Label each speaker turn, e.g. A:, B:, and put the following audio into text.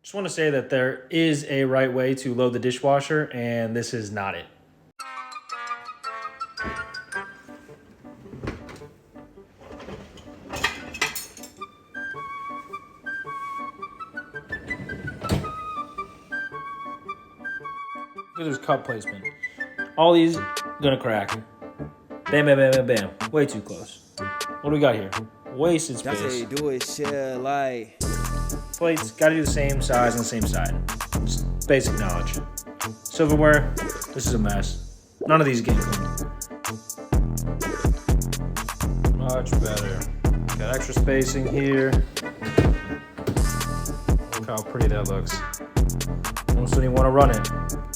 A: Just want to say that there is a right way to load the dishwasher, and this is not it. Look at this cup placement. All these gonna crack. Bam, bam, bam, bam, bam. Way too close. What do we got here? Wasted
B: That's how
A: space.
B: you do it, shit, like.
A: Plates, gotta do the same size on the same side. Just basic knowledge. Silverware, this is a mess. None of these get cleaned. Much better. Got extra spacing here. Look how pretty that looks. Almost don't even want to run it.